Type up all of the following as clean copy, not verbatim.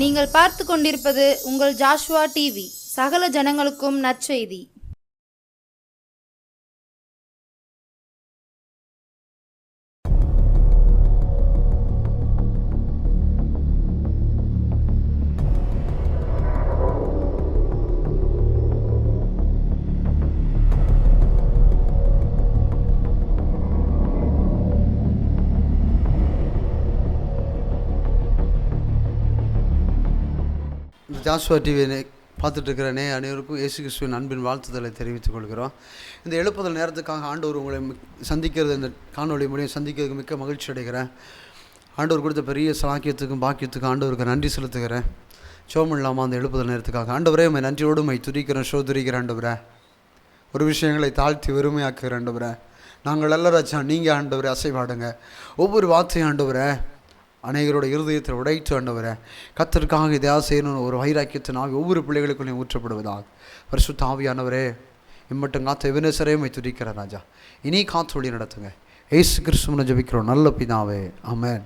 நீங்கள் பார்த்து கொண்டிருப்பது உங்கள் ஜாஷுவா டிவி. சகல ஜனங்களுக்கும் நற்செய்தி. ஜாஷுவா டிவியை பார்த்துட்ருக்கிறனே அனைவருக்கும் இயேசு கிறிஸ்துவின் அன்பின் வாழ்த்துதலை தெரிவித்துக் கொள்கிறோம். இந்த எழுப்புதல் நேரத்துக்காக ஆண்டவர் உங்களை சந்திக்கிறது, இந்த காணொலி மூலியம் சந்திக்கிறதுக்கு மிக்க மகிழ்ச்சி அடைகிறேன். ஆண்டவர் கொடுத்த பெரிய சலாக்கியத்துக்கும் பாக்கியத்துக்கும் ஆண்டவருக்கு நன்றி செலுத்துகிறேன். சோம் இல்லாமல் அந்த எழுப்புதல் நேரத்துக்காக ஆண்டவரே உண்மை நன்றியோடு மை துதிக்கிறேன், துதிக்கிறேன். ஆண்டவரே ஒரு விஷயங்களை தாழ்த்தி வெறுமையாக்குகிறேன். ஆண்டவரே நாங்கள் எல்லாராச்சா நீங்கள் ஆண்டவரே அசைவாடுங்க. ஒவ்வொரு வார்த்தையும் ஆண்டவரே அநேகரோட இருதயத்தை உடைத்து ஆண்டவரே கர்த்தருக்காக இதையாக செய்யணும்னு ஒரு வைராக்கியத்தினாக ஒவ்வொரு பிள்ளைகளுக்குள்ளேயும் ஊற்றப்படுவதாக பரிசுத்த ஆவியானவரே இம்மட்டும் காத்த வினசரே துதிக்கிற ராஜா, இனி காத்து வழி நடத்துங்க. ஏசு கிறிஸ்துவினை ஜெபிக்கிறோம் நல்ல பிதாவே, ஆமென்.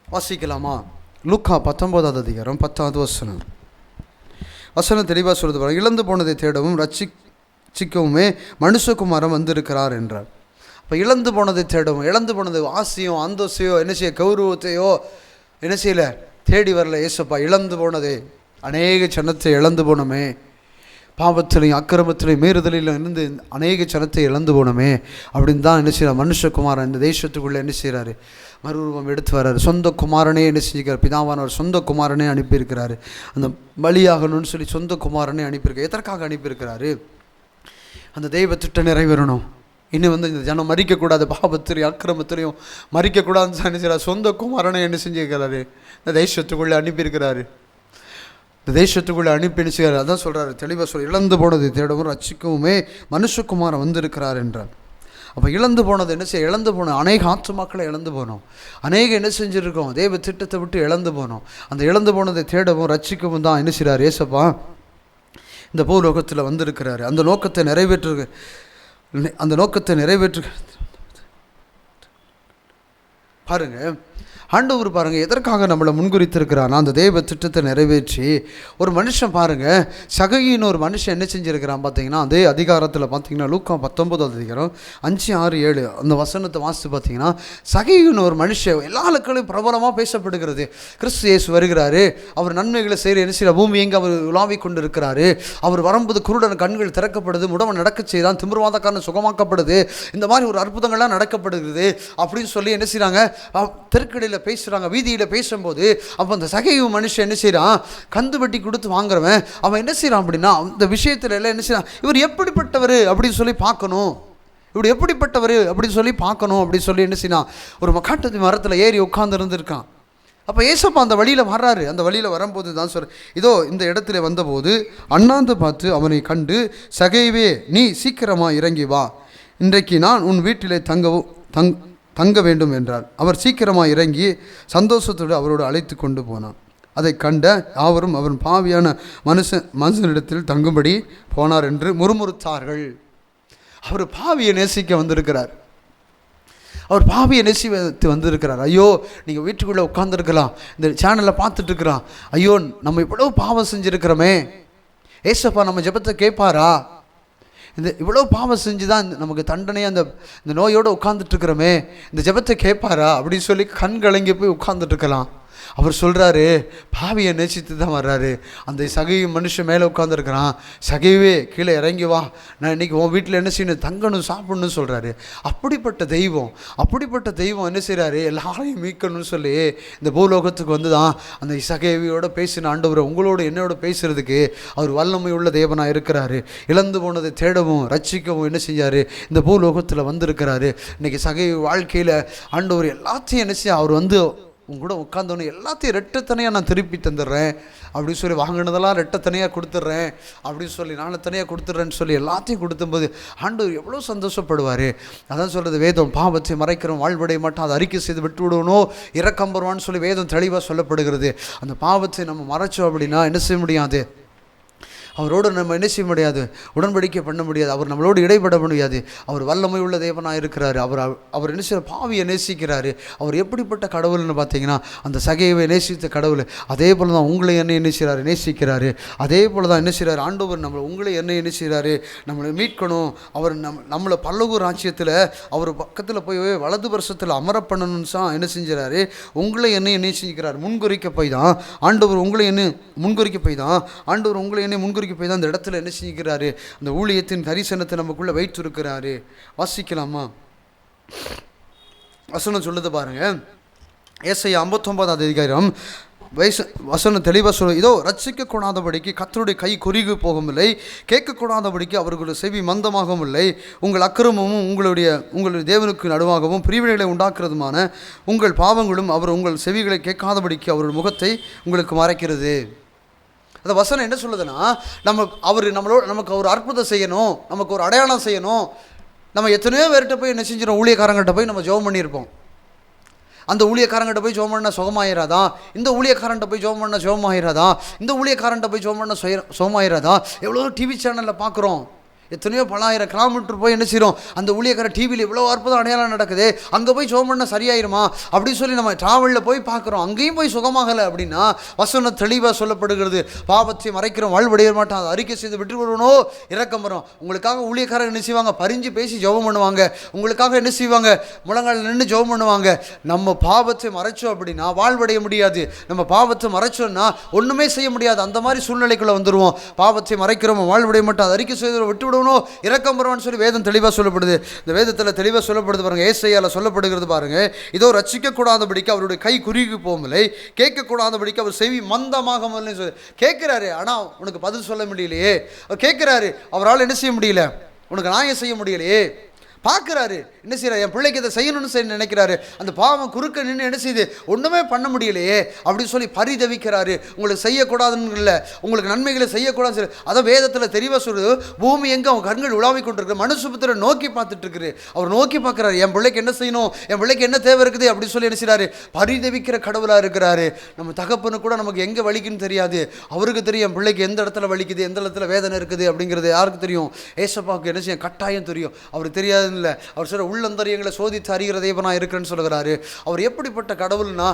வாசிக்கலாமா? லூக்கா 19ஆம் அதிகாரம் 10ஆவது வசனம் தெளிவாக சொல்லுது பாருங்க. இழந்து போனதை தேடவும் ரட்சிக்கவுமே மனுஷகுமாரன் வந்திருக்கிறார் என்றார். இப்போ இழந்து போனதை தேடவும், இழந்து போனது ஆசையோ அந்தஸ்தையோ என்ன செய்ய கௌரவத்தையோ என்ன செய்யலை தேடி வரல ஏசப்பா. இழந்து போனதே அநேக சனத்தை இழந்து போனோமே, பாவத்திலையும் அக்கிரமத்திலையும் மீறுதலையும் இருந்து அநேக சனத்தை இழந்து போனோமே அப்படின்னு தான் என்ன செய்யறார் மனுஷகுமாரன் இந்த தேசத்துக்குள்ளே என்ன செய்கிறாரு மறுரூபம் எடுத்து வர்றாரு. சொந்த குமாரனே என்ன செஞ்சுக்கிறார், பிதாவானவர் சொந்த குமாரனே அனுப்பியிருக்கிறாரு. அந்த பலியாகணும்னு சொல்லி சொந்த குமாரனே அனுப்பியிருக்காரு. எதற்காக அனுப்பியிருக்கிறாரு? அந்த தெய்வ திட்டம் நிறைவேறணும். இன்னும் இந்த ஜனம் மறிக்கக்கூடாது, பாவத்திலையும் அக்கிரமத்திலையும் மறிக்கக்கூடாதுன்னு என்ன செய்கிறார், சொந்த குமாரனை என்ன செஞ்சுருக்கிறாரு இந்த தேசத்துக்குள்ளே அனுப்பியிருக்கிறாரு. இந்த தேசத்துக்குள்ளே அனுப்பி என்ன செய்கிறார், அதான் சொல்கிறாரு தெளிவாக சொல்ல, இழந்து போனது தேடவும் ரட்சிக்கவுமே மனுஷகுமாரன் வந்திருக்கிறார் என்றார். அப்போ இழந்து போனது என்ன செய்ய, இழந்து போனோம். அநேக ஆத்துமாக்களை இழந்து போனோம். அநேக என்ன செஞ்சுருக்கோம், தெய்வ திட்டத்தை விட்டு இழந்து போனோம். அந்த இழந்து போனதை தேடவும் ரட்சிக்கவும் தான் என்ன செய்கிறார் ஏசப்பா இந்த பூலோகத்தில் வந்திருக்கிறாரு. அந்த நோக்கத்தை நிறைவேற்று பாருங்க. ஆண்டவர் பாருங்கள் எதற்காக நம்மளை முன்குறித்திருக்கிறான்னா அந்த தெய்வ திட்டத்தை நிறைவேற்றி ஒரு மனுஷன் பாருங்கள் சகையின்னு ஒரு மனுஷன் என்ன செஞ்சுருக்கிறான் பார்த்தீங்கன்னா, அதே அதிகாரத்தில் பார்த்தீங்கன்னா லூக்கா 19ஆம் அதிகாரம் 5, 6, 7 அந்த வசனத்தை வாசித்து பார்த்தீங்கன்னா சகையின்னு ஒரு மனுஷன் எல்லா ஆட்களையும் பிரபலமாக பேசப்படுகிறது. கிறிஸ்து இயேசு வருகிறாரு, அவர் நன்மைகளை செய்கிற என்ன செய்யற பூமி எங்கே அவர் உலாவிக் கொண்டு இருக்கிறாரு. அவர் வரும்போது குருடன் கண்கள் திறக்கப்படுது, முடவன் நடக்க செய்தான், திமிர்வாதக்காரன் சுகமாக்கப்படுது, இந்த மாதிரி ஒரு அற்புதங்கள்லாம் நடக்கப்படுகிறது அப்படின்னு சொல்லி என்ன செய்கிறாங்க தெருக்கடையில் பேசுகிறாங்க, வீதியில் பேசும்போது அப்போ அந்த சகைவு மனுஷன் என்ன செய்கிறான், கந்து வட்டி கொடுத்து வாங்குறவன் அவன் என்ன செய்கிறான் அப்படின்னா அந்த விஷயத்துல எல்லாம் என்ன செய்யறான், இவர் எப்படிப்பட்டவர் அப்படின்னு சொல்லி பார்க்கணும், இவர் எப்படிப்பட்டவர் அப்படின்னு சொல்லி பார்க்கணும் அப்படின்னு சொல்லி என்ன செய்யறான் ஒரு மக்காட்டு மரத்தில் ஏறி உட்கார்ந்து இருந்திருக்கான். அப்போ ஏசப்பா அந்த வழியில் வர்றாரு. அந்த வழியில் வரும்போது தான் சொல்ற, இதோ இந்த இடத்துல வந்தபோது அண்ணாந்து பார்த்து அவனை கண்டு, சகைவே நீ சீக்கிரமாக இறங்கி வா, இன்றைக்கு நான் உன் வீட்டிலே தங்க வேண்டும் என்றார். அவர் சீக்கிரமாக இறங்கி சந்தோஷத்தோடு அவரோடு அழைத்து கொண்டு போனான். அதை கண்ட யாவரும் அவன் பாவியான மனுஷனிடத்தில் தங்கும்படி போனார் என்று முறுமுறுத்தார்கள். அவர் பாவியை நேசிக்க வந்திருக்கிறார், அவர் பாவியை நேசித்து வந்திருக்கிறார். ஐயோ நீங்கள் வீட்டுக்குள்ளே உட்காந்துருக்கலாம், இந்த சேனலில் பார்த்துட்டு இருக்கிறான், ஐயோ நம்ம இவ்வளோ பாவம் செஞ்சுருக்கிறோமே, ஏசப்பா நம்ம ஜெபத்தை கேட்பாரா, இந்த இவ்வளோ பாவம் செஞ்சு தான் நமக்கு தண்டனையாக இந்த நோயோடு உட்காந்துட்ருக்கிறோமே, இந்த ஜெபத்தை கேட்பாரா அப்படின்னு சொல்லி கண் கலங்கி போய் உட்காந்துட்ருக்கலாம். அவர் சொல்கிறாரு பாவியை நேசித்து தான் வர்றாரு. அந்த சகை மனுஷன் மேலே உட்காந்துருக்கிறான், சகைவே கீழே இறங்கி வா, நான் இன்றைக்கி உன் வீட்டில் என்ன செய்யணும், தங்கணும் சாப்பிடணும்னு சொல்கிறாரு. அப்படிப்பட்ட தெய்வம் என்ன செய்கிறாரு, எல்லாரையும் மீட்கணும்னு சொல்லி இந்த பூலோகத்துக்கு வந்து தான் அந்த சகைவியோட பேசின ஆண்டவர் உங்களோட என்னோட பேசுகிறதுக்கு அவர் வல்லமை உள்ள தேவனாக இருக்கிறாரு. இழந்து போனதை தேடவும் ரட்சிக்கவும் என்ன செஞ்சார் இந்த பூலோகத்தில் வந்திருக்கிறாரு. இன்றைக்கி சகை வாழ்க்கையில் ஆண்டவர் எல்லாத்தையும் என்ன செய்ய, அவர் வந்து உங்க கூட உட்காந்தோன்னு எல்லாத்தையும் ரெட்டத்தனையாக நான் திருப்பி தந்துடுறேன் அப்படின்னு சொல்லி, வாங்கினதெல்லாம் ரெட்டத்தனையாக கொடுத்துட்றேன் அப்படின்னு சொல்லி, நான் தனியாக கொடுத்துட்றேன்னு சொல்லி எல்லாத்தையும் கொடுத்தும்போது ஆண்டவர் எவ்வளோ சந்தோஷப்படுவார். அதான் சொல்கிறது வேதம், பாவத்தை மறைக்கிறோம் வாழ்வடைய மாட்டோம், அதை அறிக்கை செய்து விட்டு விடுவனோ இரக்கம் பெறுவான்னு சொல்லி வேதம் தெளிவாக சொல்லப்படுகிறது. அந்த பாவத்தை நம்ம மறைச்சோம் அப்படின்னா என்ன செய்ய முடியாது, அவரோடு நம்ம என்ன செய்ய முடியாது, உடன்படிக்கை பண்ண முடியாது, அவர் நம்மளோடு இடைப்பட முடியாது. அவர் வல்லமை உள்ள தேவனாக இருக்கிறாரு. அவர் என்ன செய்ய பாவியை நேசிக்கிறாரு. அவர் எப்படிப்பட்ட கடவுள்னு பார்த்தீங்கன்னா அந்த சகையை நேசித்த கடவுள். அதே போல் தான் உங்களை என்ன செய்கிறாரு, நேசிக்கிறாரு. அதே போல் தான் என்ன செய்கிறார் ஆண்டவர் உங்களை என்ன செய்கிறாரு, நம்மளை மீட்கணும். அவர் நம்மளை பல்லகு ராஜ்யத்தில் அவர் பக்கத்தில் போய் வலது வருஷத்தில் அமர பண்ணணும்னு தான் என்ன செஞ்சுறாரு, உங்களை என்ன செஞ்சுக்கிறார், முன்குறிக்க போய் தான் ஆண்டவர் உங்களை முன்குறிக்க போய் தான் அந்த இடத்துல என்ன செஞ்சுக்கிறாரு, அந்த ஊழியத்தின் தரிசனத்தை நமக்குள்ளே வைத்திருக்கிறாரு. வாசிக்கலாமா? வசனம் சொல்லுது பாருங்க, ஏசாயா 59ஆம் அதிகாரம் வசனம் தெளிவாக சொல்லும். இதோ ரட்சிக்கக்கூடாதபடிக்கு கர்த்தருடைய கை குறுகி போகவில்லை, கேட்கக்கூடாதபடிக்கு அவர்களுடைய செவி மந்தமாகவும் இல்லை. உங்கள் அக்கிரமமும் உங்களுடைய தேவனுக்கு நடுவாகவும் பிரிவினைகளை உண்டாக்குறதுமான உங்கள் பாவங்களும் அவர் உங்கள் செவிகளை கேட்காதபடிக்கு அவருடைய முகத்தை உங்களுக்கு மறைக்கிறது. அந்த வசனம் என்ன சொல்லுதுன்னா, நமக்கு ஒரு அற்புதம் செய்யணும், நமக்கு ஒரு அடையாளம் செய்யணும். நம்ம எத்தனையோ பேர்கிட்ட போய் என்ன செஞ்சிடும், ஊழியக்காரங்கிட்ட போய் நம்ம ஜெபம் பண்ணியிருப்போம். அந்த ஊழியக்காரங்கிட்ட போய் ஜெபம் பண்ணால் சுகமாயிராதா, இந்த ஊழியக்காரன்ட்ட போய் ஜெபம் பண்ணால் சுகமாயிராதா, இந்த ஊழியக்காரன்ட்ட போய் ஜெபம் பண்ணால் சுகமாயிராதா. எவ்வளோ டிவி சேனலில் பார்க்குறோம், எத்தனையோ பல ஆயிரம் கிலோமீட்டர் போய் என்ன செய்கிறோம், அந்த ஊழியக்கார டிவியில் இவ்வளோ அற்புதம் அடையாளம் நடக்குது, அங்கே போய் ஜெபம் பண்ணால் சரியாயிருமா அப்படின்னு சொல்லி நம்ம ட்ராவலில் போய் பார்க்குறோம். அங்கேயும் போய் சுகமாகலை அப்படின்னா வசனம் தெளிவாக சொல்லப்படுகிறது, பாவத்தை மறைக்கிறோம் வாழ்வடைய மாட்டான், அதை அறிக்கை செய்து விட்டு வருவனோ இரக்கம் வரும். உங்களுக்காக ஊழியக்காரர் என்ன செய்வாங்க, பறிஞ்சு பேசி ஜெபம் பண்ணுவாங்க, உங்களுக்காக என்ன செய்வாங்க, முழங்கால் நின்று ஜெபம் பண்ணுவாங்க. நம்ம பாவத்தை மறைச்சோம் அப்படின்னா வாழ்வடைய முடியாது. நம்ம பாவத்தை மறைச்சோம்னா ஒன்றுமே செய்ய முடியாது. அந்த மாதிரி சூழ்நிலைக்குள்ளே வந்துடுவோம். பாவத்தை மறைக்கிறோம், வாழ்வடைய மாட்டோம், அதை அறிக்கை செய்து விட்டு இரக்கம் வருவான்னு சொல்லி வேதம் தெளிவாக சொல்லப்படுது. இந்த வேதத்தில் தெளிவாக சொல்லப்படுது பாருங்க, ஏசாயால சொல்லப்படுகிறது பாருங்க, இதோ ரட்சிக்கக்கூடாதபடிக்கு அவருடைய கை குறுகி போகவில்லை, கேட்கக்கூடாதபடிக்கு அவர் செவி மந்தமாக சொல்லி கேட்கிறாரு. ஆனால் உனக்கு பதில் சொல்ல முடியலையே. கேட்கிறாரு, அவரால் என்ன செய்ய முடியல, உனக்கு நியாயம் செய்ய முடியலையே. பார்க்குறாரு, என்ன செய்கிறார், என் பிள்ளைக்கு இதை செய்யணும்னு நினைக்கிறாரு. அந்த பாவம் குறுக்க நின்று என்ன செய்யுது, ஒன்றுமே பண்ண முடியலையே அப்படின்னு சொல்லி பரிதவிக்கிறாரு. உங்களுக்கு செய்யக்கூடாதுன்னு இல்லை, உங்களுக்கு நன்மைகளை செய்யக்கூடாதுன்னு சொல்லி அதை வேதத்தில் தெளிவாக சொல்லுது. பூமி எங்கே அவன் கண்கள் உலாவி கொண்டிருக்கு, மனுசுபுத்திர நோக்கி பார்த்துட்டு இருக்குது. அவர் நோக்கி பார்க்குறாரு, என் பிள்ளைக்கு என்ன செய்யணும், என் பிள்ளைக்கு என்ன தேவை இருக்குது அப்படின்னு சொல்லி என்ன செய்கிறாரு, பரிதவிக்கிற கடவுளாக இருக்கிறாரு. நம்ம தகப்பனு கூட நமக்கு எங்கே வலிக்குன்னு தெரியாது, அவருக்கு தெரியும் என் பிள்ளைக்கு எந்த இடத்துல வலிக்குது, எந்த இடத்துல வேதனை இருக்குது அப்படிங்கிறது யாருக்கு தெரியும், ஏசப்பாவுக்கு என்ன செய்ய கட்டாயம் தெரியும். அவருக்கு தெரியாது இல்லை, அவர் சொல்ற உள்ளந்தரியங்களை சோதித்து அறிகிற தேவனா இருக்கிறேன்னு சொல்கிறாரு. அவர் எப்படிப்பட்ட கடவுள்னா,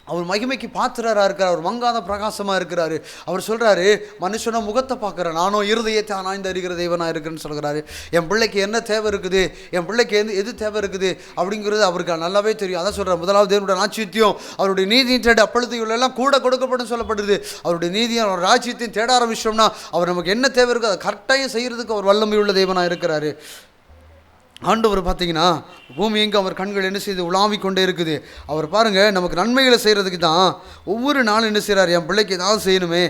அவர் மகிமைக்கு பாத்திரராக இருக்கிறார், அவர் மங்காத பிரகாசமாக இருக்கிறாரு. அவர் சொல்கிறாரு, மனுஷனை முகத்தை பார்க்குறேன், நானும் இருதயத்தை ஆனாய்ந்து அறிகிற தேவனாக இருக்குன்னு சொல்கிறாரு. என் பிள்ளைக்கு என்ன தேவை இருக்குது, என் பிள்ளைக்கு எது தேவை இருக்குது அப்படிங்கிறது அவருக்கு நல்லாவே தெரியும். அதான் சொல்கிறார், முதலாவது தேவனுடைய ராஜ்யத்தையும் அவருடைய நீதியும் தேட அப்பொழுது எல்லாம் கூட கொடுக்கப்படும் சொல்லப்படுது. அவருடைய நீதியும் அவர் ராஜ்யத்தையும் தேட ஆரம்பிச்சோம்னா அவர் நமக்கு என்ன தேவை இருக்குது அதை கரெக்டாக செய்கிறதுக்கு அவர் வல்லமை உள்ள தேவனாக இருக்கிறாரு. ஆண்டவர் பார்த்தீங்கன்னா பூமி எங்கே அவர் கண்கள் என்ன செய்து உலாவிக் கொண்டே இருக்குது. அவர் பாருங்கள், நமக்கு நன்மைகளை செய்கிறதுக்கு தான் ஒவ்வொரு நாளும் என்ன செய்கிறார், என் பிள்ளைக்கு ஏதாவது செய்யணுமே,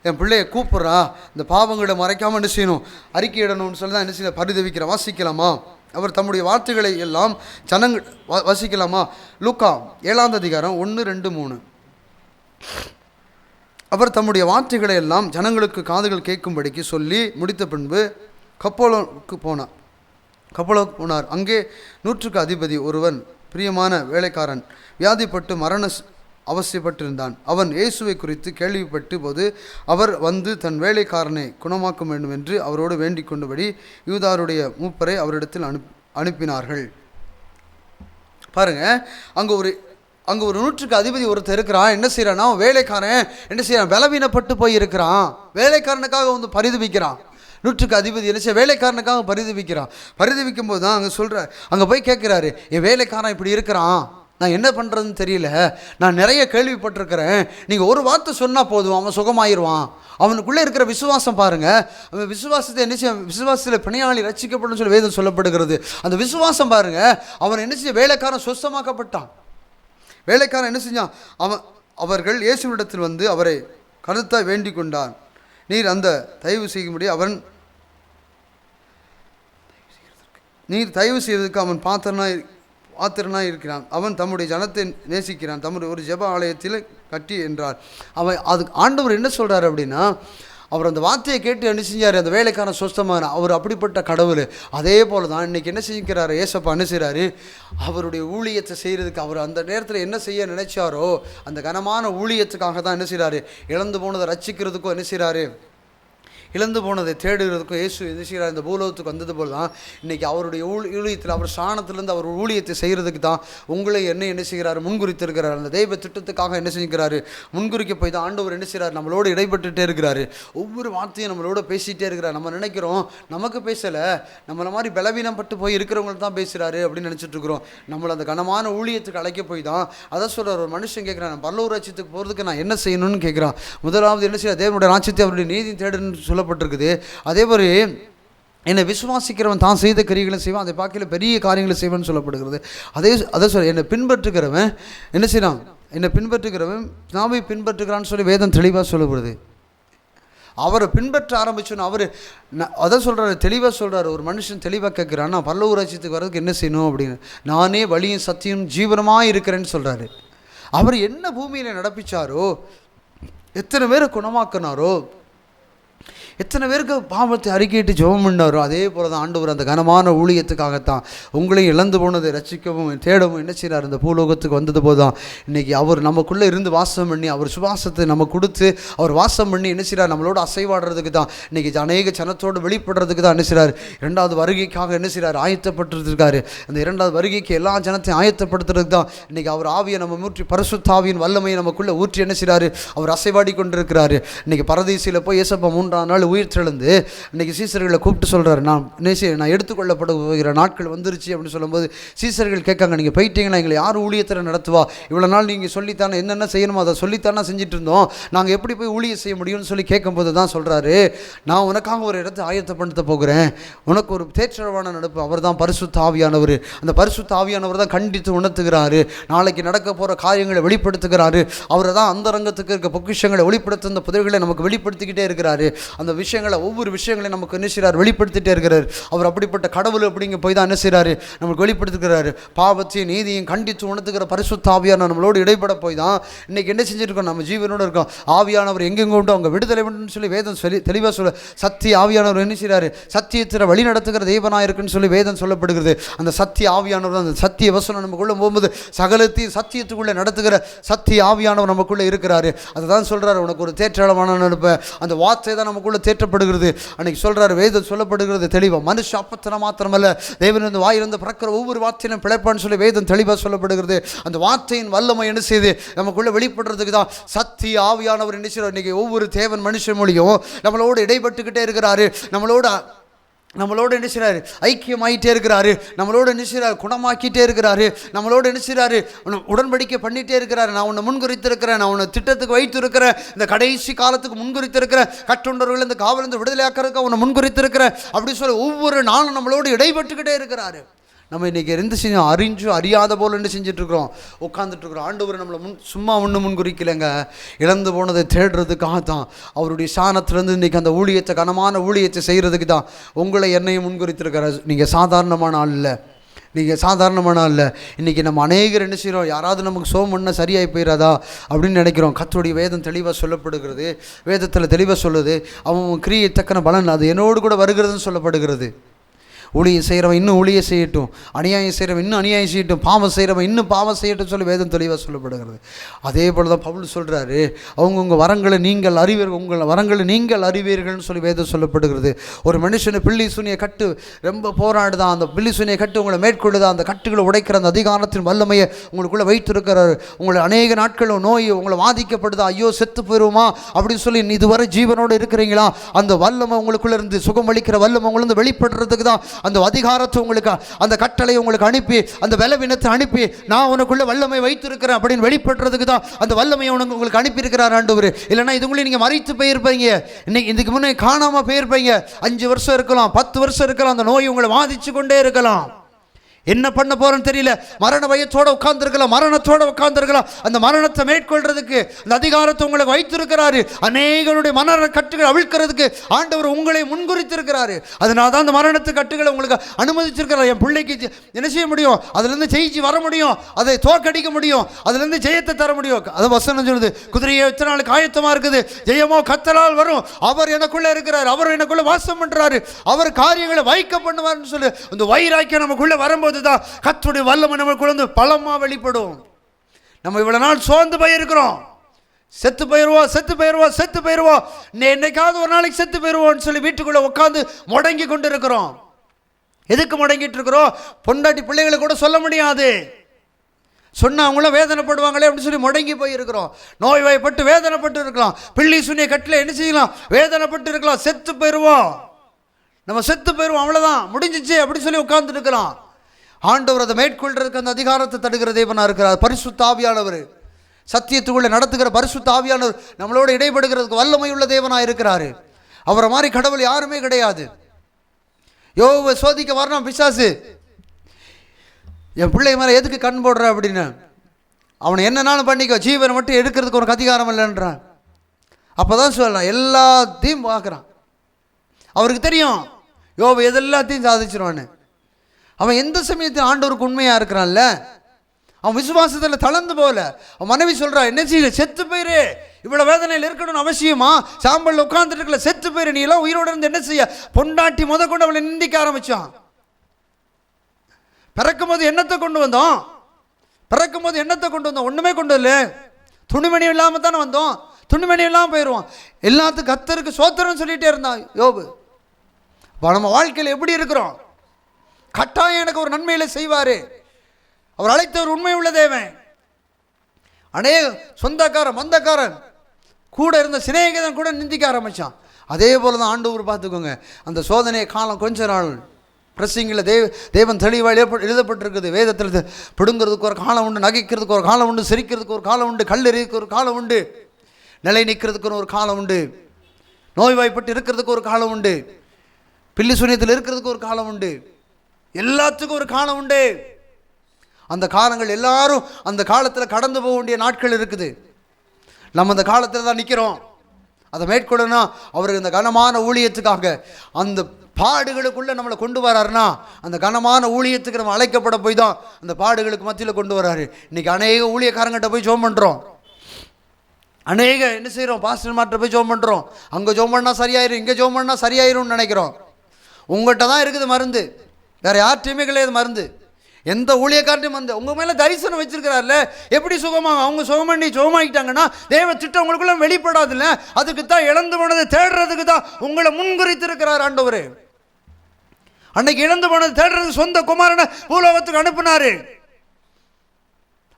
என் பிள்ளையை கூப்பிட்றா, இந்த பாவங்களை மறைக்காமல் என்ன செய்யணும், அறிக்கையிடணும்னு சொல்லி தான் என்ன செய்ய பரிதவிக்கிற. வாசிக்கலாமா? அவர் தம்முடைய வார்த்தைகளை எல்லாம் ஜனங்கள் வாசிக்கலாமா? லூக்கா 7ஆம் அதிகாரம் 1, 2, 3. அவர் தம்முடைய வார்த்தைகளை எல்லாம் ஜனங்களுக்கு காதுகள் கேட்கும்படிக்கு சொல்லி முடித்த பின்பு கப்பலுக்கு போனார். அங்கே 100க்கு அதிபதி ஒருவன், பிரியமான வேலைக்காரன், வியாதிப்பட்டு மரண அவசியப்பட்டிருந்தான். அவன் இயேசுவை குறித்து கேள்விப்பட்டு போது அவர் வந்து தன் வேலைக்காரனை குணமாக்க வேண்டும் என்று அவரோடு வேண்டிக் கொண்டபடி யூதாருடைய மூப்பரை அவரிடத்தில் அனுப்பினார்கள். பாருங்க, அங்கே ஒரு 100க்கு அதிபதி ஒருத்தர் இருக்கிறான். என்ன செய்யறான்னா, வேலைக்காரன் என்ன செய்யறான், பலவீனப்பட்டு போய் இருக்கிறான். வேலைக்காரனுக்காக வந்து பரிதவிக்கிறான். 100க்கு அதிபதி என்ன செய்ய, வேலைக்காரனுக்காக பரிதவிக்கும் போது தான் அங்கே போய் கேட்குறாரு, என் வேலைக்காரன் இப்படி இருக்கிறான், நான் என்ன பண்ணுறதுன்னு தெரியல, நான் நிறைய கேள்விப்பட்டிருக்கிறேன், நீங்கள் ஒரு வார்த்தை சொன்னால் போதும் அவன் சுகமாயிருவான். அவனுக்குள்ளே இருக்கிற விசுவாசம் பாருங்கள், அவன் விசுவாசத்தை என்ன செய்ய, விசுவாசத்தில் பிணையாளி ரட்சிக்கப்படும் சொல்லி வேதம் சொல்லப்படுகிறது. அந்த விசுவாசம் பாருங்கள், அவன் என்ன செய்ய, வேலைக்காரன் சொஸ்தமாக்கப்பட்டான். வேலைக்காரன் என்ன செஞ்சான், அவர்கள் இயேசுவிடத்தில் வந்து அவரை கருத்தாய் வேண்டிக் கொண்டான். நீர் அந்த தயவு செய்யும்படி நீர் தயவு செய்வதற்கு அவன் பாத்திரனாய் இருக்கிறான். அவன் தம்முடைய ஜனத்தை நேசிக்கிறான், தம்முடைய ஒரு ஜெப ஆலயத்தில் கட்டி என்றார். அதுக்கு ஆண்டவர் என்ன சொல்கிறார் அப்படின்னா, அவர் அந்த வார்த்தையை கேட்டு என்ன செஞ்சார், அந்த வேலைக்காரன் சொஸ்தமான அவர் அப்படிப்பட்ட கடவுள். அதே போல் தான் இன்றைக்கி என்ன செஞ்சுக்கிறாரு, ஏசப்பா என்ன செய்கிறாரு, அவருடைய ஊழியத்தை செய்கிறதுக்கு அவர் அந்த நேரத்தில் என்ன செய்ய நினைச்சாரோ அந்த கனமான ஊழியத்துக்காக தான் என்ன செய்கிறாரு, இழந்து போனதை ரட்சிக்கிறதுக்கும் என்ன செய்கிறாரு, இழந்து போனதை தேடுகிறதுக்கும் இயேசு என்ன செய்கிறார், இந்த பூலோகத்துக்கு வந்தது போல் தான் இன்றைக்கி அவருடைய ஊழியத்தில் அவர் ஸ்தானத்திலேருந்து அவர் ஊழியத்தை செய்கிறதுக்கு தான் உங்களை என்ன செய்கிறார், முன்குறித்திருக்கிறார். அந்த தெய்வ திட்டத்துக்காக என்ன செஞ்சுக்கிறாரு, முன்குறிக்க போய் தான் ஆண்டவர் என்ன செய்கிறார், நம்மளோடு இடைப்பட்டுட்டே இருக்கிறாரு. ஒவ்வொரு வார்த்தையும் நம்மளோட பேசிகிட்டே இருக்கிறார். நம்ம நினைக்கிறோம் நமக்கு பேசலை, நம்மளை மாதிரி பலவீனம் பட்டு போய் இருக்கிறவங்களுக்கு தான் பேசுகிறாரு அப்படின்னு நினச்சிட்டு இருக்கிறோம். நம்மளை அந்த கனமான ஊழியத்துக்கு அழைக்க போய் தான் அதை சொல்கிறார். ஒரு மனுஷன் கேட்குறான், நான் பரலோக ராஜ்யத்துக்கு போகிறதுக்கு நான் என்ன செய்யணும்னு கேட்குறான். முதலாவது என்ன செய்ய, தேவனுடைய ராஜ்யத்தை அவருடைய நீதி தேடுன்னு சொல்லப்பட்டிருக்குது. அதே மாதிரி என்னை விசுவாசிக்கிறவன் தான் செய்த கிரியைகளை செய்வான், அதை பார்க்கல பெரிய காரியங்களை செய்வான்னு சொல்லப்படுகிறது. அதை சொல்ல, என்னை பின்பற்றுகிறவன் என்ன செய்யறான், என்னை பின்பற்றுகிறவன் நாவை பின்பற்றுகிறான்னு சொல்லி வேதம் தெளிவாக சொல்லப்படுது. அவரை பின்பற்ற ஆரம்பிச்சோன்னு அவர் அதை சொல்கிறாரு, தெளிவாக சொல்கிறார். ஒரு மனுஷன் தெளிவாக கேட்குறான், நான் பரலோக ராஜ்யத்துக்கு வர்றதுக்கு என்ன செய்யணும் அப்படின்னு. நானே வழியும் சத்தியம் ஜீவனமாக இருக்கிறேன்னு சொல்கிறாரு. அவர் என்ன பூமியில் நடப்பிச்சாரோ, எத்தனை பேரை குணமாக்கினாரோ, எத்தனை பேருக்கு பாவத்தை அறிக்கையிட்டு ஜெபம் பண்ணாரோ, அதே போல தான் ஆண்டவர் அந்த கனமான ஊழியத்துக்காகத்தான் உங்களையும் இழந்து போனதை ரசிக்கவும் தேடவும் என்ன செய்கிறார், இந்த பூலோகத்துக்கு வந்தது போது தான் இன்றைக்கி அவர் நமக்குள்ளே இருந்து வாசம் பண்ணி அவர் சுவாசத்தை நம்ம கொடுத்து அவர் வாசம் பண்ணி என்ன செய்கிறார், நம்மளோட அசைவாடுறதுக்கு தான், இன்றைக்கி அநேக ஜனத்தோடு வெளிப்படுறதுக்கு தான் என்ன செய்கிறார், இரண்டாவது வருகைக்காக என்ன செய்கிறார், ஆயத்தப்பட்டிருக்காரு. அந்த இரண்டாவது வருகைக்கு எல்லா ஜனத்தையும் ஆயத்தப்படுத்துறதுக்கு தான் இன்றைக்கி அவர் ஆவியை நம்ம ஊற்றி பரிசுத்தாவியின் வல்லமையை நமக்குள்ளே ஊற்றி என்ன செய்கிறாரு, அவர் அசைவாடி கொண்டிருக்கிறாரு. இன்றைக்கி பரதீசில் போய் ஏசப்பா 3ஆம் நாள் உயிர் தெழுந்து இன்றைக்கி சீசர்களை கூப்பிட்டு சொல்கிறாரு, நான் எடுத்துக்கொள்ளப்பட போகிற நாட்கள் வந்துருச்சு அப்படின்னு சொல்லும்போது சீசர்கள் கேட்காங்க, நீங்கள் போயிட்டீங்கன்னா எங்களை யார் ஊழியத்தை நடத்துவா, இவ்வளோ நாள் நீங்கள் சொல்லித்தானே என்னென்ன செய்யணுமோ அதை சொல்லித்தானே செஞ்சுட்டு இருந்தோம், நாங்கள் எப்படி போய் ஊழியம் செய்ய முடியும்னு சொல்லி கேட்கும்போது தான் சொல்கிறாரு, நான் உனக்காக ஒரு இடத்தை ஆயத்தப்படுத்த போகிறேன், உனக்கு ஒரு தேற்றவான நடப்பு. அவர் தான் பரிசுத்த ஆவியானவர். அந்த பரிசுத்த ஆவியானவர் தான் கண்டித்து உணர்த்துகிறாரு, நாளைக்கு நடக்க போகிற காரியங்களை வெளிப்படுத்துகிறாரு. அவர் தான் அந்த ரங்கத்துக்கு இருக்க பொக்கிஷங்களை வெளிப்படுத்த அந்த புதைகளை நமக்கு வெளிப்படுத்திக்கிட்டே இருக்கிறாரு. அந்த விஷயங்களை ஒவ்வொரு விஷயங்களையும் நமக்கு என்ன செய்கிறார், வெளிப்படுத்திட்டே இருக்கிறார். அவர் அப்படிப்பட்ட கடவுள் அப்படிங்க போய் தான் என்ன செய்கிறாரு, நமக்கு வெளிப்படுத்துகிறாரு. பாவத்தையும் நீதியும் கண்டித்து உணர்த்துகிற பரிசுத்த ஆவியானவர் நம்மளோடு இடைப்பட போய் தான் இன்றைக்கி என்ன செஞ்சுருக்கோம், நம்ம ஜீவனோடு இருக்கோம். ஆவியானவர் எங்கெங்கே உண்டோ அவங்க விடுதலை வேண்டும் சொல்லி வேதம் சொல்லி தெளிவாக சொல்ல, சத்திய ஆவியானவர் என்ன செய்கிறாரு, சத்தியத்தில் வழி நடத்துகிற தெய்வனாக இருக்குன்னு சொல்லி வேதம் சொல்லப்படுகிறது. அந்த சத்திய ஆவியானவர், அந்த சத்திய வசனம் நமக்குள்ளே போகும்போது சகலத்தையும் சத்தியத்துக்குள்ளே நடத்துகிற சத்திய ஆவியானவர் நமக்குள்ளே இருக்கிறாரு. அதை தான் சொல்கிறார், உனக்கு ஒரு தேற்றளமான நடப்ப அந்த வார்த்தை தான் நமக்குள்ளே தேற்றப்படுகிறது. அன்னைக்கு சொல்றாரு, வேதம் சொல்லப்படுகிறது தெளிவா, மனுஷ அப்பத்தனை மாத்திரமல்ல தேவனிருந்து வாயிலிருந்து பிறக்கிற ஒவ்வொரு வார்த்தையிலும் பிழைப்பான்னு சொல்லி வேதம் தெளிவாக சொல்லப்படுகிறது. அந்த வார்த்தையின் வல்லமை என்ன செய்து நமக்குள்ள வெளிப்படுறதுக்கு தான் சத்திய ஆவியானவர் என்ன செய்யறார். இன்னைக்கு ஒவ்வொரு தேவன் மனுஷன் மொழியும் நம்மளோடு இடைப்பட்டுக்கிட்டே இருக்கிறாரு, நம்மளோட என்ன செய்கிறாரு, ஐக்கியமாயிட்டே இருக்கிறாரு, நம்மளோட என்ன செய்கிறாரு, குணமாக்கிட்டே இருக்கிறாரு, நம்மளோட என்ன செய்கிறாரு, உடன்படிக்கை பண்ணிகிட்டே இருக்கிறாரு. நான் உன்னை முன்குறித்திருக்கிறேன், நான் உன்னை திட்டத்துக்கு வைத்திருக்கிறேன், இந்த கடைசி காலத்துக்கு முன்குறித்திருக்கிறேன், கட்டுண்டவர்கள் இந்த காவலிருந்து விடுதலையாக்கிறதுக்கு உன்னை முன்குறித்திருக்கிறேன் அப்படின்னு சொல்லி ஒவ்வொரு நாளும் நம்மளோடு இடைப்பட்டுக்கிட்டே இருக்கிறாரு. நம்ம இன்றைக்கி எந்த செஞ்சோம், அறிஞ்சும் அறியாத போல் என்ன செஞ்சிட்ருக்கிறோம், உட்காந்துட்ருக்குறோம். ஆண்டவர் நம்மளை சும்மா ஒன்று முன்குறிக்கலைங்க, இழந்து போனதை தேடுறதுக்காக தான், அவருடைய சாணத்திலேருந்து இன்றைக்கி அந்த ஊழியத்தை கனமான ஊழியத்தை செய்கிறதுக்கு தான் உங்களை என்னையும் முன்குறித்திருக்கிறார். நீங்கள் சாதாரணமான ஆள் இல்லை, இன்றைக்கி நம்ம அநேகர் என்ன செய்கிறோம், யாராவது நமக்கு சோம் பண்ணால் சரியாகி போயிடாதா அப்படின்னு நினைக்கிறோம். கர்த்தருடைய வேதம் தெளிவாக சொல்லப்படுகிறது, வேதத்தில் தெளிவாக சொல்லுது, அவன் கிரியை தக்கன பலன் அது என்னோடு கூட வருகிறதுன்னு சொல்லப்படுகிறது. ஊழியம் செய்கிறவன் இன்னும் ஊழியம் செய்யட்டும், அநியாயம் செய்கிறவன் இன்னும் அநியாயம் செய்யட்டும், பாவம் செய்கிறவன் இன்னும் பாவம் செய்யட்டும் சொல்லி வேதம் தெளிவாக சொல்லப்படுகிறது. அதே போல் தான் பவுல் சொல்கிறாரு, அவங்கவுங்க வரங்களை நீங்கள் அறிவீர்கள், உங்கள் வரங்களை நீங்கள் அறிவீர்கள்னு சொல்லி வேதம் சொல்லப்படுகிறது. ஒரு மனுஷனை பில்லி சூனியை கட்டு ரொம்ப போராடுதான், அந்த பில்லி சூனியை கட்டு உங்களை மேற்கொள்ளுதான், அந்த கட்டுகளை உடைக்கிற அந்த அதிகாரத்தின் வல்லமையை உங்களுக்குள்ளே வைத்திருக்கிறாரு. உங்களை அநேக நாட்களும் நோய் உங்களை பாதிக்கப்படுதா, ஐயோ செத்து போயிடுவோமா அப்படின்னு சொல்லி இதுவரை ஜீவனோடு இருக்கிறீங்களா, அந்த வல்லமை உங்களுக்குள்ளே இருந்து சுகம் அளிக்கிற வல்லமை உங்களுக்கு வெளிப்படுறதுக்கு தான் அந்த அதிகாரத்தை உங்களுக்கு, அந்த கட்டளை உங்களுக்கு அனுப்பி, அந்த பலவீனத்தை அனுப்பி, நான் உனக்குள்ள வல்லமை வைத்திருக்கிறேன் அப்படின்னு வெளிப்படுறதுக்கு தான் அந்த வல்லமையை உங்களுக்கு அனுப்பியிருக்கிறார் ஆண்டவர். இல்லைன்னா இதுக்குள்ளே நீங்கள் மறைத்து போயிருப்பீங்க, இன்னைக்கு இதுக்கு முன்னே காணாமல் போயிருப்பீங்க. 5 வருஷம் இருக்கலாம், 10 வருஷம் இருக்கலாம், அந்த நோய் உங்களை பாதிச்சு கொண்டே இருக்கலாம். என்ன பண்ண போறேன்னு தெரியல, மரண பயத்தோடு உட்கார்ந்துருக்கலாம், மரணத்தோடு உட்கார்ந்துருக்கலாம். அந்த மரணத்தை மேற்கொள்றதுக்கு அந்த அதிகாரத்தை உங்களுக்கு வைத்திருக்கிறாரு. அநேகருடைய மரண கட்டுகள் அவிழ்க்கிறதுக்கு ஆண்டவர் உங்களை முன்குறித்திருக்கிறாரு. அதனால தான் அந்த மரணத்து கட்டுகளை உங்களுக்கு அனுமதிச்சிருக்கிறார். என் பிள்ளைக்கு என்ன செய்ய முடியும், அதுலேருந்து ஜெயிச்சு வர முடியும், அதை தோற்கடிக்க முடியும், அதுலேருந்து ஜெயத்தை தர முடியும். அது வசனம் சொல்லுது, குதிரையை எத்தனை நாளுக்கு ஆயத்தமாக இருக்குது, ஜெயமோ கத்தலால் வரும், அவர் எனக்குள்ளே இருக்கிறார், அவர் எனக்குள்ளே வாசம் பண்ணுறாரு, அவர் காரியங்களை வைக்க பண்ணுவார்னு சொல்லு. அந்த வைராக்கியம் நமக்குள்ளே வரும்போது தான் கர்த்தருடைய வல்லமை நமக்குள்ள பலமா வெளிப்படும். நம்ம இவ்வளவு நாள் சோர்ந்து போயிருக்கிறோம், செத்து போயிடுவோம், செத்து போயிடுவோம், செத்து போயிடுவோம், என்னைக்காவது ஒரு நாளைக்கு செத்து போயிடுவோம்னு சொல்லி வீட்டுக்குள்ளே உட்காந்து முடங்கி கொண்டு இருக்கிறோம். எதுக்கு முடங்கிட்டு இருக்கிறோம்? பொண்டாட்டி பிள்ளைகளை கூட சொல்ல முடியாது, சொன்னால் அவங்களும் வேதனைப்படுவாங்களே அப்படின்னு சொல்லி முடங்கி போயிருக்கிறோம். நோய்வாய்ப்பட்டு வேதனைப்பட்டு இருக்கலாம், பிள்ளை சுனிய கட்டில் என்ன செய்யலாம், வேதனைப்பட்டு இருக்கலாம். செத்து போயிடுவோம், நம்ம செத்து போயிடுவோம், அவ்வளோதான் முடிஞ்சிச்சு அப்படின்னு சொல்லி உட்கார்ந்து இருக்கலாம். ஆண்டவர் அதை மேற்கொள்றதுக்கு அந்த அதிகாரத்தை தடுக்கிற தேவனாக இருக்கிறார். பரிசுத்த ஆவியானவர், சத்தியத்துக்குள்ளே நடத்துகிற பரிசுத்த ஆவியானவர் நம்மளோட இடைபடுகிறதுக்கு வல்லமை உள்ள தேவனாக இருக்கிறாரு. அவரை மாதிரி கடவுள் யாருமே கிடையாது. யோபை சோதிக்க வரணும் பிசாசு, என் பிள்ளை மேலே எதுக்கு கண் போடுற அப்படின்னு. அவனை என்னன்னாலும் பண்ணிக்கோ, ஜீவனை மட்டும் எடுக்கிறதுக்கு உனக்கு அதிகாரம் இல்லைன்றான். அப்போ தான் சொல்லலாம், எல்லாத்தையும் பார்க்குறான். அவருக்கு தெரியும் யோபு எதெல்லாத்தையும் சாதிச்சிருவான்னு. அவன் எந்த சமயத்தில் ஆண்டவருக்கு உண்மையாக இருக்கிறான்ல, அவன் விசுவாசத்தில் தளர்ந்து போகல. அவன் மனைவி சொல்கிறா, என்ன செய்ய, செத்து போயிரு, இவ்வளோ வேதனையில் இருக்கணும்னு அவசியமா, சாம்பலில் உட்காந்துட்டு இருக்கல, செத்து போயிரு, நீ எல்லாம் உயிரோடு இருந்து என்ன செய்ய. பொண்டாட்டி முத கொண்டு அவளை நிந்திக்க ஆரம்பிச்சான். பிறக்கும் போது எண்ணத்தை கொண்டு வந்தோம், பிறக்கும் போது எண்ணத்தை கொண்டு வந்தோம், ஒன்றுமே கொண்டு வரல. துணிமணி இல்லாமல் தானே வந்தோம், துணிமணி இல்லாமல் போயிடுவோம். எல்லாத்துக்கும் கர்த்தருக்கு சோத்திரம் சொல்லிகிட்டே இருந்தான் யோபு. இப்போ நம்ம வாழ்க்கையில் எப்படி இருக்கிறோம்? கட்டாயம் எனக்கு ஒரு நன்மையில செய்வார். அவர் அழைத்தவர் உண்மை உள்ள தேவன். அநேக சொந்தக்காரன் மந்தக்காரன் கூட இருந்த சிநேகிதன் கூட நிந்திக்க ஆரம்பித்தான். அதே போல் தான் ஆண்டவர் பார்த்துக்கோங்க. அந்த சோதனை காலம் கொஞ்ச நாள் பிரசிங்கில் தேவன் தெளிவாக எழுதப்பட்டிருக்குது. வேதத்தில் பிடுங்கிறதுக்கு ஒரு காலம் உண்டு, நகைக்கிறதுக்கு ஒரு காலம் உண்டு, சிரிக்கிறதுக்கு ஒரு காலம் உண்டு, கல் எறிகிறதுக்கு ஒரு காலம் உண்டு, நிலை நிற்கிறதுக்கு ஒரு காலம் உண்டு, நோய்வாய்ப்பட்டு இருக்கிறதுக்கு ஒரு காலம் உண்டு, பில்லி சூனியத்தில் இருக்கிறதுக்கு ஒரு காலம் உண்டு, எல்லாத்துக்கும் ஒரு காலம் உண்டு. அந்த காலங்கள் எல்லாரும் அந்த காலத்தில் கடந்து போக வேண்டிய நாட்கள் இருக்குது. நம்ம அந்த காலத்தில் தான் நிற்கிறோம். அதை மேற்கொள்ளனா அவர் இந்த கனமான ஊழியத்துக்காக அந்த பாடுகளுக்குள்ளே நம்மளை கொண்டு வராருன்னா, அந்த கனமான ஊழியத்துக்கு நம்ம அழைக்கப்பட போய் தான் அந்த பாடுகளுக்கு மத்தியில் கொண்டு வராரு. இன்றைக்கி அநேக ஊழியக்காரங்கிட்ட போய் ஜோம் பண்ணுறோம், அநேக என்ன செய்கிறோம், பாஸ்டர் மாட்ட போய் ஜோம் பண்ணுறோம். அங்கே ஜோம் பண்ணால் சரியாயிரும், இங்கே ஜோம் பண்ணால் சரியாயிரும்னு நினைக்கிறோம். உங்கள்கிட்ட தான் இருக்குது மருந்து, வேறு யார்ட்டையுமே கிடையாது மருந்து. எந்த ஊழியக்கார்ட்டையும் வந்து உங்கள் மேலே தரிசனம் வச்சிருக்கிறார்ல, எப்படி சுகமாக அவங்க சுகம் பண்ணி சுகமாகிட்டாங்கன்னா தேவ திட்டம் உங்களுக்குள்ள வெளிப்படாதுல்ல. அதுக்கு தான் இழந்து போனதை தேடுறதுக்கு தான் உங்களை முன்குறித்திருக்கிறார் ஆண்டவர். அன்னைக்கு இழந்து போனதை தேடுறதுக்கு சொந்த குமாரனை பூலோகத்துக்கு அனுப்பினாரு.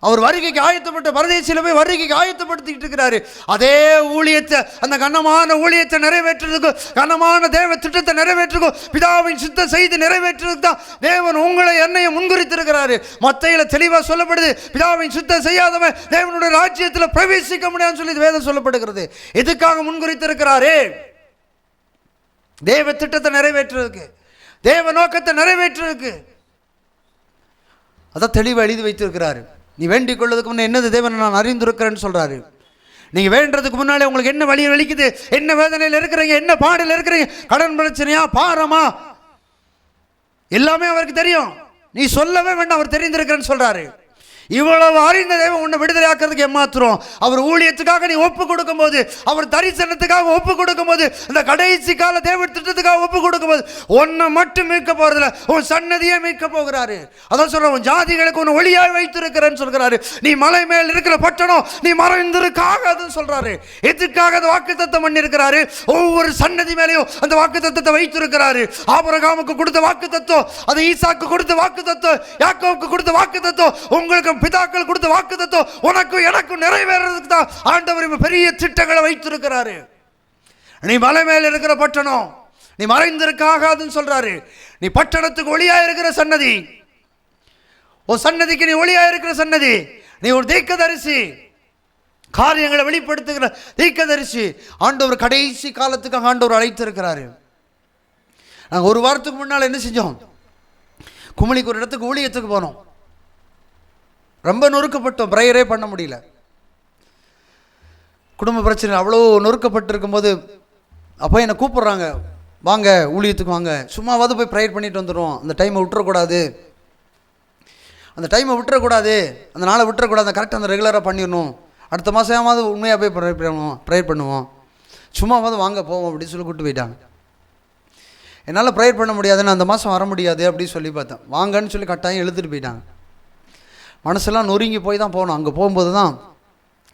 அவர் வருகைக்கு ஆயத்தப்பட்ட பரதேசியில் போய் வருகைக்கு ஆயத்தப்படுத்திக்கிட்டு இருக்கிறாரு. அதே ஊழியத்தை, அந்த கனமான ஊழியத்தை நிறைவேற்றுறதுக்கும், கனமான தேவ திட்டத்தை நிறைவேற்றுக்கும், பிதாவின் சித்த செய்து நிறைவேற்றுறதுக்கு தான் தேவன் உங்களை என்னையும் முன்குறித்திருக்கிறாரு. மத்தையில தெளிவாக சொல்லப்படுது, பிதாவின் சித்தம் செய்யாதவன் தேவனுடைய ராஜ்யத்தில் பிரவேசிக்க முடியாதுன்னு சொல்லி வேதம் சொல்லப்படுகிறது. எதுக்காக முன்குறித்திருக்கிறாரு? தேவ திட்டத்தை நிறைவேற்றுறதுக்கு, தேவ நோக்கத்தை நிறைவேற்றுறதுக்கு. அதான் தெளிவாக எழுதி வைத்திருக்கிறாரு. நீ வேண்டிக் கொள்வதுக்கு முன்னே என்னது தேவனை நான் அறிந்திருக்கிறேன்னு சொல்கிறாரு. நீங்கள் வேண்டதுக்கு முன்னாலே உங்களுக்கு என்ன வழி வலிக்குது, என்ன வேதனையில் இருக்கிறீங்க, என்ன பாடல் இருக்கிறீங்க, கடன் பிரச்சனையா, பாரமா, எல்லாமே அவருக்கு தெரியும். நீ சொல்லவே வேண்டாம், அவர் தெரிந்திருக்கிறேன்னு சொல்கிறாரு. இவ்வளவு அறிந்த தேவன் உன்னை விடுதலை ஆக்கிறதுக்கு ஏமாத்துறோம். அவர் ஊழியத்துக்காக நீ ஒப்பு கொடுக்கும் போது, அவர் தரிசனத்துக்காக ஒப்பு கொடுக்கும் போது, இந்த கடைசி கால தேவ திட்டத்துக்காக ஒப்பு கொடுக்கும் போது உன்னை மட்டும் மீட்க போறதில்ல, உன் சன்னதியே மீட்க போகிறாரு. அதான் சொல்ற, உன் ஜாதிகளுக்கு உன்னை ஒளியாய் வைத்திருக்கிறேன்னு சொல்கிறாரு. நீ மலை மேல் இருக்கிற பட்டணம், நீ மறைந்திருக்காகன்னு சொல்றாரு. எதுக்காக அந்த வாக்குத்தத்தம் பண்ணியிருக்கிறாரு? ஒவ்வொரு சன்னதி மேலேயும் அந்த வாக்குத்தத்தத்தை வைத்திருக்கிறாரு. ஆபிரகாமுக்கு கொடுத்த வாக்குத்தத்தம், அது ஈசாக்கு கொடுத்த வாக்குத்தத்தம், யாக்கோவுக்கு கொடுத்த வாக்குத்தத்தம், உங்களுக்கு பிதாக்கள் கொடுத்த வாக்குத்தத்தம் உனக்கும் எனக்கும் நிறைவேறதுக்கு தான் ஆண்டவர் பெரிய திட்டங்களை வைத்திருக்கிறாரு. நீ மலை மேல் இருக்கிற பட்டணம், நீ மறைந்திருக்காகாதுன்னு சொல்றாரு. நீ பட்டணத்துக்கு ஒளியா இருக்கிற சன்னதி, உன் சன்னதிக்கு நீ ஒளியா இருக்கிற சன்னதி. நீ ஒரு தீர்க்கதரிசி, காரியங்களை வெளிப்படுத்துகிற தீர்க்கதரிசி. ஆண்டவர் கடைசி காலத்துக்காக ஆண்டவர் அழைத்திருக்கிறாரு. நாங்கள் ஒரு வாரத்துக்கு முன்னால் என்ன செஞ்சோம், குமளிக்கு ஒரு இடத்துக்கு ஊழியத்துக்கு போனோம். ரொம்ப நொறுக்கப்பட்டோம், ப்ரேயரே பண்ண முடியல. குடும்ப பிரச்சனை அவ்வளோ நொறுக்கப்பட்டு இருக்கும்போது அப்போ என்னை கூப்பிட்றாங்க, வாங்க ஊழியத்துக்கு வாங்க, சும்மாவது போய் ப்ரேயர் பண்ணிட்டு வந்துடுவோம், அந்த டைமை விட்டுறக்கூடாது, அந்த டைமை விட்டுறக்கூடாது, அந்த நாளை விட்டுறக்கூடாது, கரெக்டாக அந்த ரெகுலராக பண்ணிடணும், அடுத்த மாதமாவது உண்மையாக போய் ப்ரேயர் பண்ணுவோம், சும்மாவது வாங்க போவோம் அப்படின்னு சொல்லி கூப்பிட்டு போயிட்டாங்க. என்னால் ப்ரேயர் பண்ண முடியாதுன்னு அந்த மாதம் வர முடியாது அப்படின்னு சொல்லி பார்த்தேன். வாங்கன்னு சொல்லி கட்டாயம் எழுத்துட்டு போயிட்டாங்க. மனசெல்லாம் நொறுங்கி போய் தான் போனோம். அங்கே போகும்போது தான்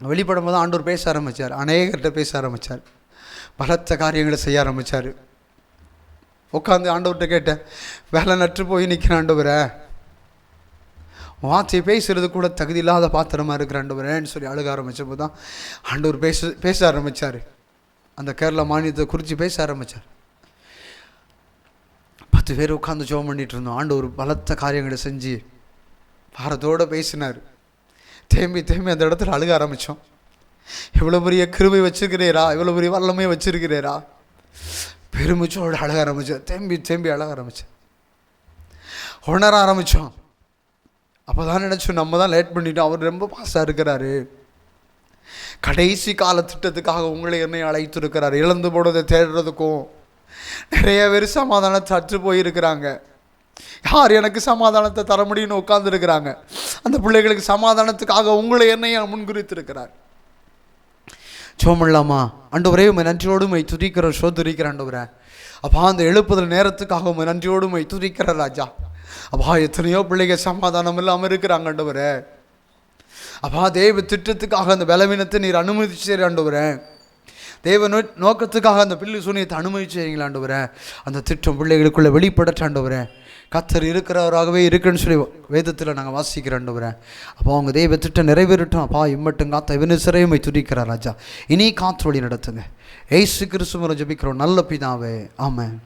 வெளிப்படும் போது ஆண்டவர் பேச ஆரம்பித்தார், அநேகர்கிட்ட பேச ஆரம்பித்தார், பலத்த காரியங்களை செய்ய ஆரம்பித்தார். உட்காந்து ஆண்டவர்கிட்ட கேட்டேன், வேலை நட்டு போய் நிற்கிறேன் ஆண்டவரே, வார்த்தையை பேசுறது கூட தகுதி இல்லாத பாத்திரமாக இருக்கிற ஆண்டவரேன்னு சொல்லி அழுக ஆரம்பித்தப்போ தான் ஆண்டவர் பேச ஆரம்பித்தார். அந்த கேரளா மாநிலத்தை குறித்து பேச ஆரம்பித்தார். 10 பேர் உட்காந்து ஜெபம் பண்ணிட்டு இருந்தோம். ஆண்டவர் பலத்த காரியங்களை செஞ்சு பாரத்தோடு பேசினார். தேம்பி அந்த இடத்துல அழுக ஆரம்பித்தோம். இவ்வளோ பெரிய கிருபை வச்சுருக்கிறீரா, இவ்வளோ பெரிய வல்லமையை வச்சுருக்கிறீரா, பெருமிச்சோடு அழக ஆரம்பித்தோம். தேம்பி அழக ஆரம்பித்தேன், உணர ஆரம்பித்தோம். அப்போ தான் நினச்சோம், நம்ம தான் லேட் பண்ணிட்டோம், அவர் ரொம்ப பாஸாக இருக்கிறாரு, கடைசி கால திட்டத்துக்காக உங்களை என்னை அழைத்திருக்கிறார். இழந்து போடுறதை தேடுறதுக்கும் நிறைய பேர் சமாதானத்தை அற்று போயிருக்கிறாங்க. யார் எனக்கு சமாதானத்தை தர முடியும்னு உட்கார்ந்துருக்கிறாங்க. அந்த பிள்ளைகளுக்கு சமாதானத்துக்காக உங்களை என்னைய முன்குறித்திருக்கிறார். சோமல்லாமா ஆண்டவரே, உம்மை நன்றியோடு உம்மை துதிக்கிறோம், சோதரிக்கிற ஆண்டவரே. அப்பா, அந்த எழுப்புதல் நேரத்துக்காக உம்மை நன்றியோடு உம்மை துதிக்கிற ராஜா. அப்பா, எத்தனையோ பிள்ளைகள் சமாதானம் இல்லாமல் இருக்கிறாங்க ஆண்டவரே. அப்பா, தேவ திட்டத்துக்காக அந்த பலவீனத்தை நீர் அனுமதிச்சேர் ஆண்டவரே. தேவ நோக்கத்துக்காக அந்த பிள்ளை சூனியத்தை அனுமதிச்சீங்களா ஆண்டவரே. அந்த திட்டம் பிள்ளைகளுக்குள்ளே வெளிப்படட்ட ஆண்டவரே. கர்த்தர் இருக்கிறவராகவே இருக்குன்னு சொல்லி வேதத்தில் நாங்கள் வாசிக்கிறோம் ஆண்டவரே. அப்போ அவங்க தெய்வ திட்டம் நிறைவேறட்டும். அப்பா, இம்மட்டும் காத்த வினுசரையுமை துதிக்கிறார் ராஜா. இனி காத்து வழி நடத்துங்க. ஏசு கிறிஸ்துவின் ஜெபிக்கிறோம் நல்ல பிதாவே, ஆமென்.